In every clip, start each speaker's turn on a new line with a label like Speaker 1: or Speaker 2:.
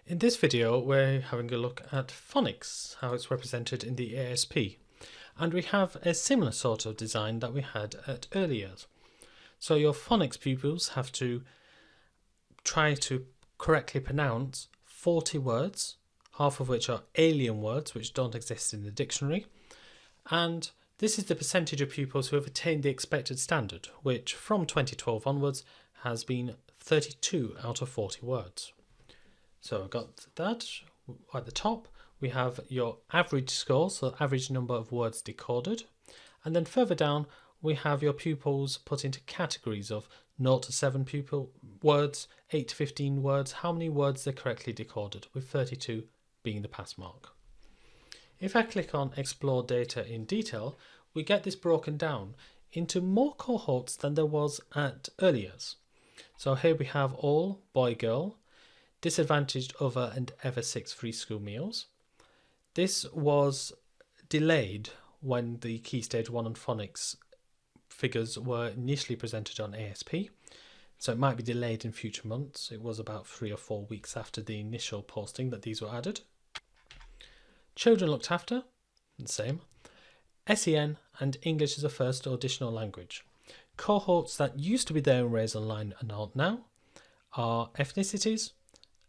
Speaker 1: In this video, we're having a look at phonics, how it's represented in the ASP. And we have a similar sort of design that we had at early years. So your phonics pupils have to try to correctly pronounce 40 words, half of which are alien words which don't exist in the dictionary. And this is the percentage of pupils who have attained the expected standard, which from 2012 onwards has been 32 out of 40 words. So I've got that. At the top we have your average score, so average number of words decoded, and then further down we have your pupils put into categories of 0 to 7 words, 8 to 15 words, how many words they correctly decoded, with 32 being the pass mark. If I click on Explore Data in Detail, we get this broken down into more cohorts than there was at early years. So here we have all, boy, girl, disadvantaged other and ever 6 free school meals. This was delayed when the Key Stage 1 and Phonics figures were initially presented on ASP, so it might be delayed in future months. It was about 3 or 4 weeks after the initial posting that these were added. Children looked after, the same. SEN and English as a first or additional language. Cohorts that used to be there in Raise Online and aren't now are ethnicities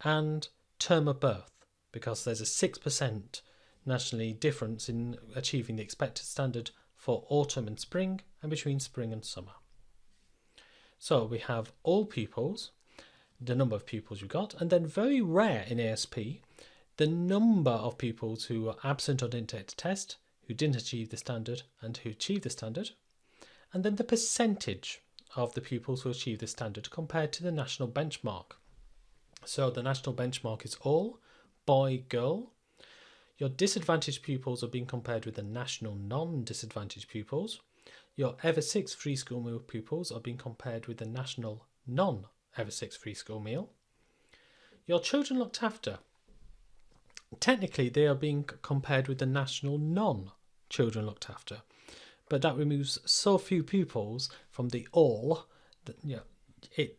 Speaker 1: and term of birth, because there's a 6% nationally difference in achieving the expected standard for autumn and spring and between spring and summer. So we have all pupils, the number of pupils you got, and then very rare in ASP, the number of pupils who were absent or didn't take the test, who didn't achieve the standard and who achieved the standard, and then the percentage of the pupils who achieved the standard compared to the national benchmark. So the national benchmark is all, boy, girl. Your disadvantaged pupils are being compared with the national non-disadvantaged pupils. Your Ever 6 free school meal pupils are being compared with the national non-Ever 6 free school meal. Your children looked after. Technically, they are being compared with the national non-children looked after, but that removes so few pupils from the all that,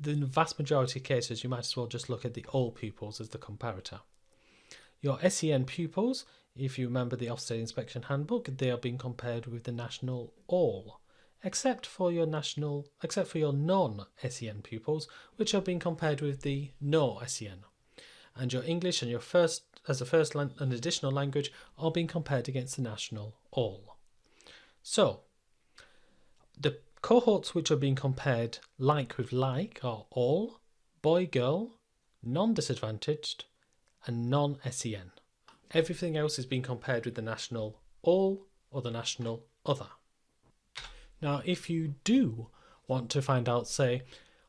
Speaker 1: the vast majority of cases you might as well just look at the all pupils as the comparator. Your SEN pupils, if you remember the Ofsted Inspection Handbook, they are being compared with the national all, except for your non-SEN pupils, which are being compared with the no SEN. And your English and your first as a first and additional language are being compared against the national all. So the cohorts which are being compared like with like are all, boy, girl, non-disadvantaged and non-SEN. Everything else is being compared with the national all or the national other. Now, if you do want to find out, say,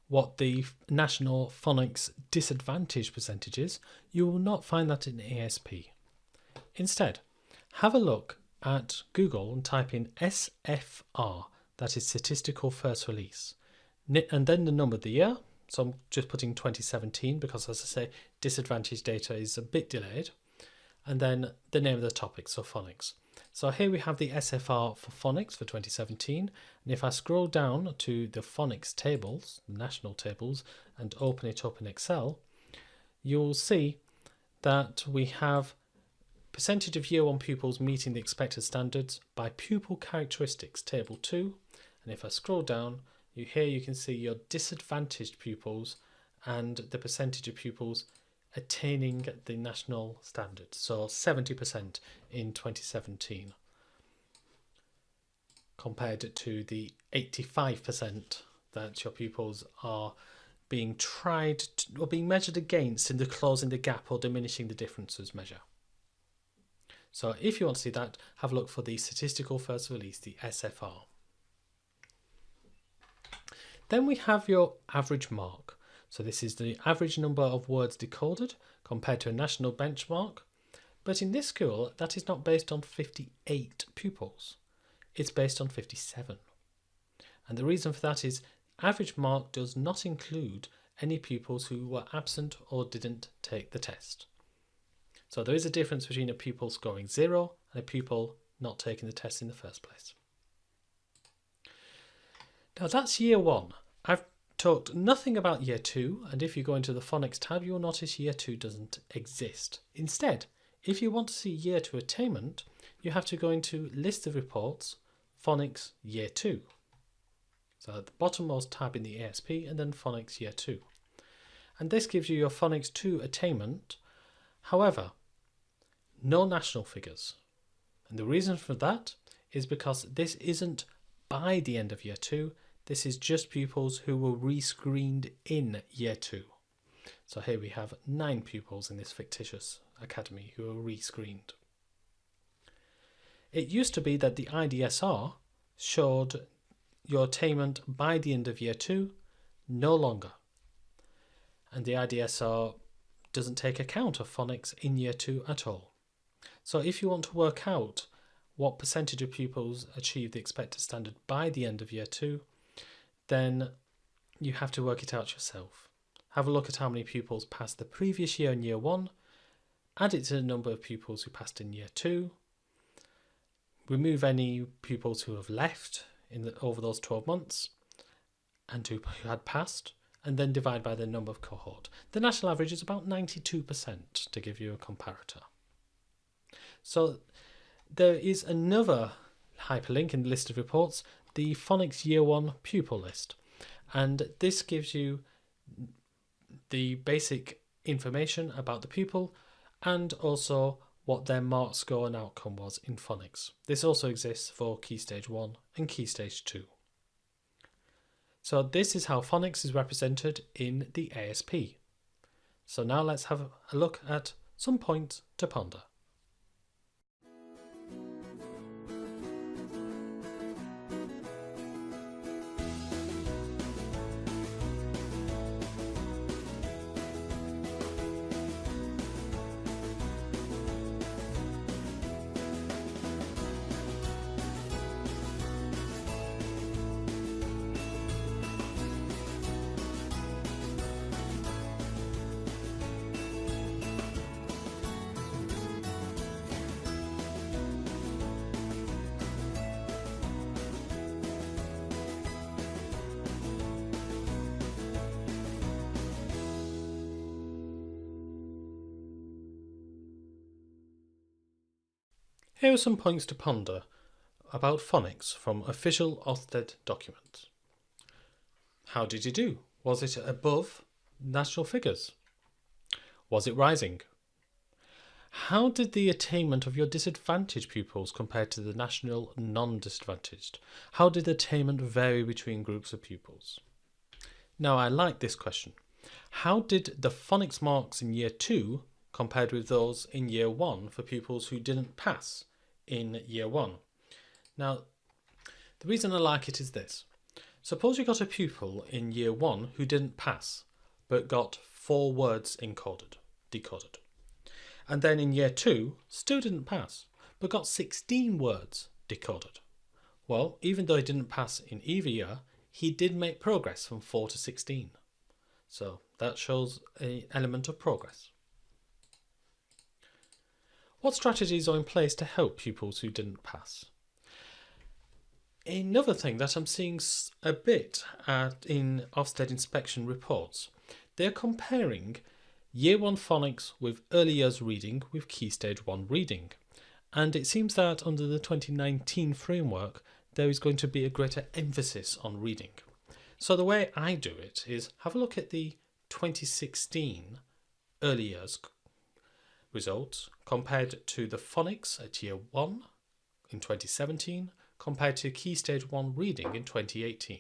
Speaker 1: what the national phonics disadvantage percentage is, you will not find that in ASP. Instead, have a look at Google and type in SFR, that is Statistical First Release, and then the number of the year. So I'm just putting 2017 because, as I say, disadvantaged data is a bit delayed, and then the name of the topic, so phonics. So here we have the SFR for phonics for 2017, and if I scroll down to the phonics tables, the national tables, and open it up in Excel, you'll see that we have percentage of year 1 pupils meeting the expected standards by pupil characteristics, table 2, and if I scroll down, you can see your disadvantaged pupils and the percentage of pupils attaining the national standard, so 70% in 2017 compared to the 85% that your pupils are being or being measured against in the closing the gap or diminishing the differences measure. So if you want to see that, have a look for the Statistical First Release, the SFR. Then we have your average mark. So this is the average number of words decoded compared to a national benchmark. But in this school, that is not based on 58 pupils. It's based on 57. And the reason for that is average mark does not include any pupils who were absent or didn't take the test. So there is a difference between a pupil scoring 0 and a pupil not taking the test in the first place. Now that's year 1. I've talked nothing about year 2, and if you go into the Phonics tab, you'll notice year 2 doesn't exist. Instead, if you want to see year 2 attainment, you have to go into list of reports, Phonics year 2. So at the bottommost tab in the ASP and then Phonics year 2. And this gives you your Phonics 2 attainment. However, no national figures. And the reason for that is because this isn't by the end of year 2. This is just pupils who were rescreened in year 2. So here we have 9 pupils in this fictitious academy who were rescreened. It used to be that the IDSR showed your attainment by the end of year 2, no longer. And the IDSR doesn't take account of phonics in year 2 at all. So if you want to work out what percentage of pupils achieve the expected standard by the end of year 2, then you have to work it out yourself. Have a look at how many pupils passed the previous year in year 1, add it to the number of pupils who passed in year 2, remove any pupils who have left over those 12 months and who had passed, and then divide by the number of cohort. The national average is about 92% to give you a comparator. So there is another hyperlink in the list of reports, the Phonics Year 1 pupil list. And this gives you the basic information about the pupil and also what their mark score and outcome was in phonics. This also exists for Key Stage 1 and Key Stage 2. So this is how phonics is represented in the ASP. So now let's have a look at some points to ponder. Here are some points to ponder about phonics from official Ofsted documents. How did you do? Was it above national figures? Was it rising? How did the attainment of your disadvantaged pupils compare to the national non-disadvantaged? How did attainment vary between groups of pupils? Now I like this question. How did the phonics marks in year 2 compared with those in year 1 for pupils who didn't pass in year 1? Now, the reason I like it is this. Suppose you got a pupil in year 1 who didn't pass, but got 4 words decoded. And then in year 2, still didn't pass, but got 16 words decoded. Well, even though he didn't pass in either year, he did make progress from 4 to 16. So that shows an element of progress. What strategies are in place to help pupils who didn't pass? Another thing that I'm seeing a bit in Ofsted inspection reports, they're comparing Year 1 phonics with early years reading with Key Stage 1 reading. And it seems that under the 2019 framework, there is going to be a greater emphasis on reading. So the way I do it is have a look at the 2016 early years results compared to the phonics at year 1 in 2017 compared to Key Stage 1 reading in 2018.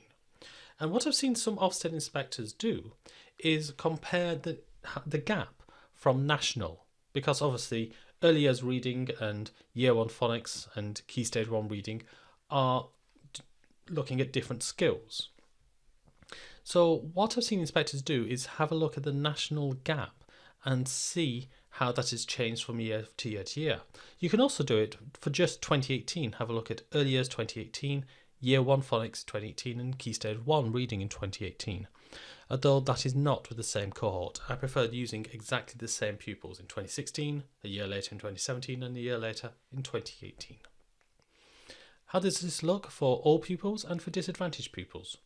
Speaker 1: And what I've seen some Ofsted inspectors do is compare the gap from national, because obviously early years reading and year 1 phonics and Key Stage 1 reading are looking at different skills. So what I've seen inspectors do is have a look at the national gap and see how that has changed from year to year to year. You can also do it for just 2018. Have a look at early years 2018, year 1 phonics 2018 and Key Stage 1 reading in 2018. Although that is not with the same cohort. I preferred using exactly the same pupils in 2016, a year later in 2017 and a year later in 2018. How does this look for all pupils and for disadvantaged pupils?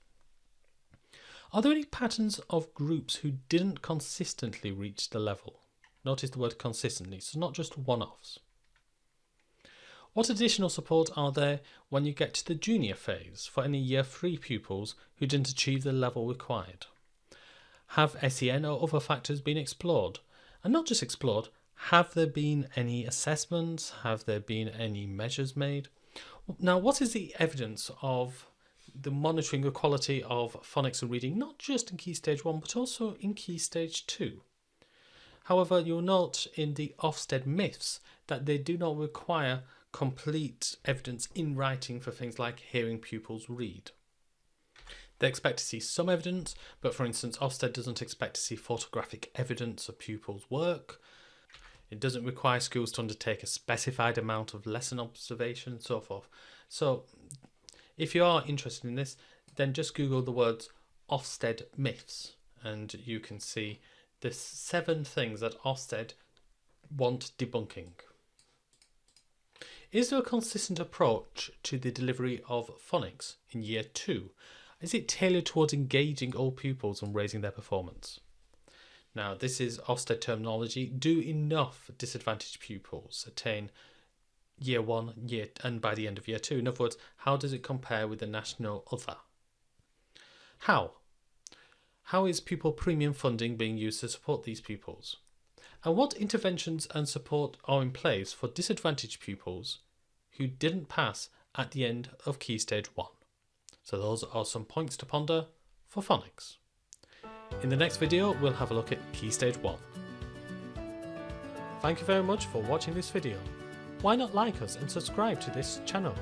Speaker 1: Are there any patterns of groups who didn't consistently reach the level? Notice the word consistently, so not just one-offs. What additional support are there when you get to the junior phase for any Year 3 pupils who didn't achieve the level required? Have SEN or other factors been explored? And not just explored, have there been any assessments? Have there been any measures made? Now, what is the evidence of the monitoring the quality of phonics and reading, not just in Key Stage 1, but also in Key Stage 2? However, you'll note in the Ofsted myths that they do not require complete evidence in writing for things like hearing pupils read. They expect to see some evidence, but for instance, Ofsted doesn't expect to see photographic evidence of pupils' work. It doesn't require schools to undertake a specified amount of lesson observation and so forth. So if you are interested in this, then just Google the words Ofsted myths and you can see the 7 things that Ofsted want debunking. Is there a consistent approach to the delivery of phonics in Year 2? Is it tailored towards engaging all pupils and raising their performance? Now, this is Ofsted terminology. Do enough disadvantaged pupils attain Year 1 and by the end of Year 2? In other words, how does it compare with the national other? How? How is pupil premium funding being used to support these pupils? And what interventions and support are in place for disadvantaged pupils who didn't pass at the end of Key Stage 1? So those are some points to ponder for phonics. In the next video, we'll have a look at Key Stage 1. Thank you very much for watching this video. Why not like us and subscribe to this channel?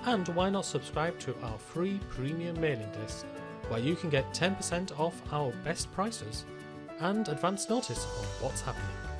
Speaker 1: And why not subscribe to our free premium mailing list, where you can get 10% off our best prices and advance notice of what's happening.